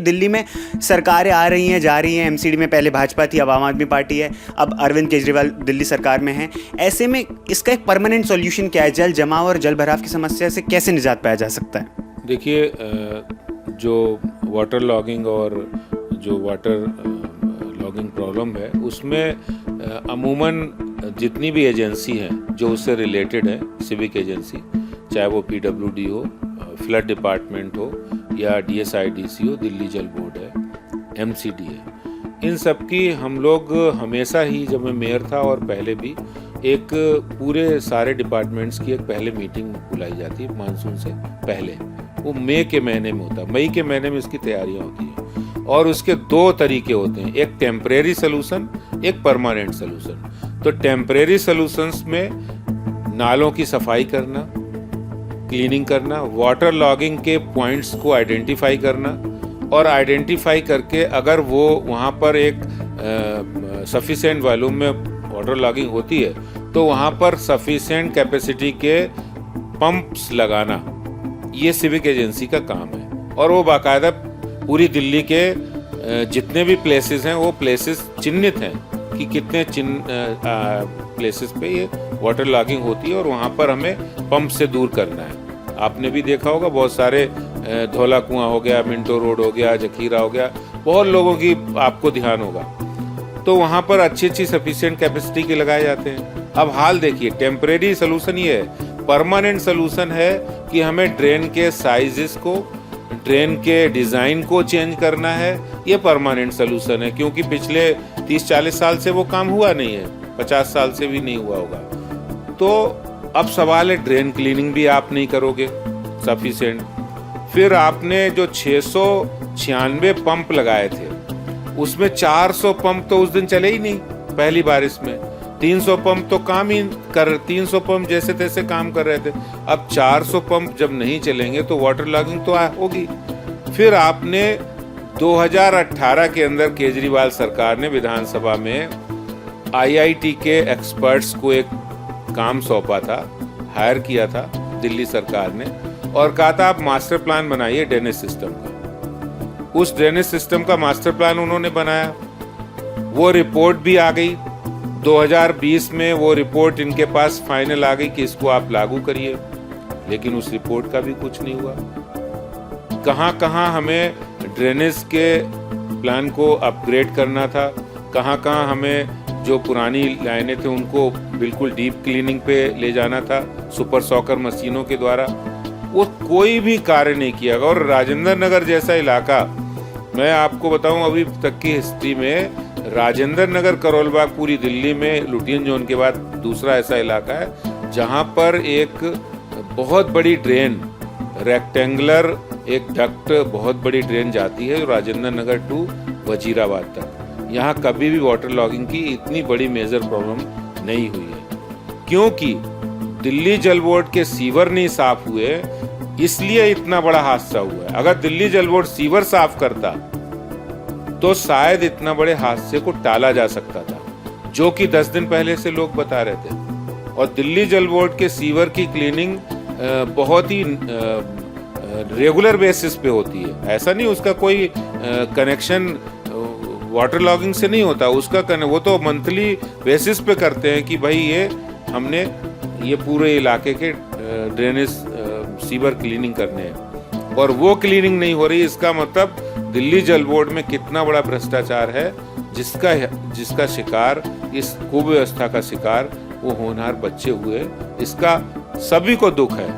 दिल्ली में सरकारें आ रही हैं, जा रही हैं। एमसीडी में पहले भाजपा थी, अब आम आदमी पार्टी है, अब अरविंद केजरीवाल दिल्ली सरकार में हैं। ऐसे में इसका एक परमानेंट सॉल्यूशन क्या है? जल जमाव और जल भराव की समस्या से कैसे निजात पाया जा सकता है? देखिए, जो वाटर लॉगिंग और जो वाटर लॉगिंग प्रॉब्लम है, उसमें अमूमन जितनी भी एजेंसी हैं जो उससे रिलेटेड है, सिविक एजेंसी, चाहे वो पीडब्ल्यूडी हो, फ्लड डिपार्टमेंट हो, या डीएसआईडीसी हो, दिल्ली जल बोर्ड है, एमसीडी है, इन सब की हम लोग हमेशा ही, जब मैं मेयर था और पहले भी, एक पूरे सारे डिपार्टमेंट्स की एक पहले मीटिंग बुलाई जाती है मानसून से पहले। वो मई के महीने में होता है, मई के महीने में इसकी तैयारियां होती हैं। और उसके दो तरीके होते हैं, एक टेम्परेरी सलूशन, एक परमानेंट सलूशन। तो टेम्परेरी सलूशंस में नालों की सफाई करना, क्लीनिंग करना, वाटर लॉगिंग के पॉइंट्स को आइडेंटिफाई करना, और आइडेंटिफाई करके अगर वो वहाँ पर एक सफिशिएंट वॉल्यूम में वाटर लॉगिंग होती है तो वहाँ पर सफिशिएंट कैपेसिटी के पंप्स लगाना, ये सिविक एजेंसी का काम है। और वो बाकायदा पूरी दिल्ली के जितने भी प्लेसेस हैं, वो प्लेसेस चिन्हित हैं कि कितने प्लेसेस पे ये वाटर लॉगिंग होती है और वहाँ पर हमें पंप से दूर करना है। आपने भी देखा होगा, बहुत सारे धौला कुआं हो गया, मिंटो रोड हो गया, जखीरा हो गया, बहुत लोगों की आपको ध्यान होगा, तो वहाँ पर अच्छी अच्छी सफिशिएंट कैपेसिटी के लगाए जाते हैं। अब हाल देखिए, टेम्परेरी सोल्यूशन ये है। परमानेंट सोल्यूशन है कि हमें ड्रेन के साइजेस को, ड्रेन के डिज़ाइन को चेंज करना है। ये परमानेंट सोल्यूशन है, क्योंकि पिछले 30-40 साल से वो काम हुआ नहीं है, 50 साल से भी नहीं हुआ होगा। तो अब सवाल है, ड्रेन क्लीनिंग भी आप नहीं करोगे सफिशिएंट। फिर आपने जो 696 पंप लगाए थे, उसमें 400 पंप तो उस दिन चले ही नहीं पहली बारिश में। 300 पंप तो काम ही 300 पंप जैसे तैसे काम कर रहे थे। अब 400 पंप जब नहीं चलेंगे तो वाटर लॉगिंग तो होगी। फिर आपने 2018 के अंदर केजरीवाल सरकार ने विधानसभा में आईआईटी के एक्सपर्ट्स को एक काम सौंपा था, हायर किया था दिल्ली सरकार ने, और कहा था आप मास्टर प्लान बनाइए ड्रेनेज सिस्टम का। उस ड्रेनेज सिस्टम का मास्टर प्लान उन्होंने बनाया, वो रिपोर्ट भी आ गई 2020 में। वो रिपोर्ट इनके पास फाइनल आ गई कि इसको आप लागू करिए, लेकिन उस रिपोर्ट का भी कुछ नहीं हुआ। कहाँ कहाँ हमें ड्रेनेज के प्लान को अपग्रेड करना था, कहाँ कहाँ हमें जो पुरानी लाइनें थे उनको बिल्कुल डीप क्लीनिंग पे ले जाना था सुपर सॉकर मशीनों के द्वारा, वो कोई भी कार्य नहीं किया। और राजेंद्र नगर जैसा इलाका, मैं आपको बताऊं, अभी तक की हिस्ट्री में राजेंद्र नगर, करोल बाग पूरी दिल्ली में लुटियन जोन के बाद दूसरा ऐसा इलाका है जहां पर एक बहुत बड़ी ड्रेन, रेक्टेंगुलर एक डक्ट, बहुत बड़ी ड्रेन जाती है राजेंद्र नगर टू वजीराबाद तक। यहाँ कभी भी वाटर लॉगिंग की इतनी बड़ी मेजर प्रॉब्लम नहीं हुई है, क्योंकि दिल्ली जल बोर्ड के सीवर नहीं साफ हुए, इसलिए इतना बड़ा हादसा हुआ है। अगर दिल्ली जल बोर्ड सीवर साफ करता तो शायद इतना बड़े हादसे को टाला जा सकता था, जो कि 10 दिन पहले से लोग बता रहे थे। और दिल्ली जल बोर्ड के सीवर की क्लीनिंग बहुत ही रेगुलर बेसिस पे होती है। ऐसा नहीं उसका कोई कनेक्शन वाटर लॉगिंग से नहीं होता, उसका वो तो मंथली बेसिस पे करते हैं कि भाई ये हमने ये पूरे इलाके के ड्रेनेज सीवर क्लीनिंग करने हैं, और वो क्लीनिंग नहीं हो रही। इसका मतलब दिल्ली जल बोर्ड में कितना बड़ा भ्रष्टाचार है, जिसका शिकार, इस कुव्यवस्था का शिकार वो होनहार बच्चे हुए। इसका सभी को दुख है।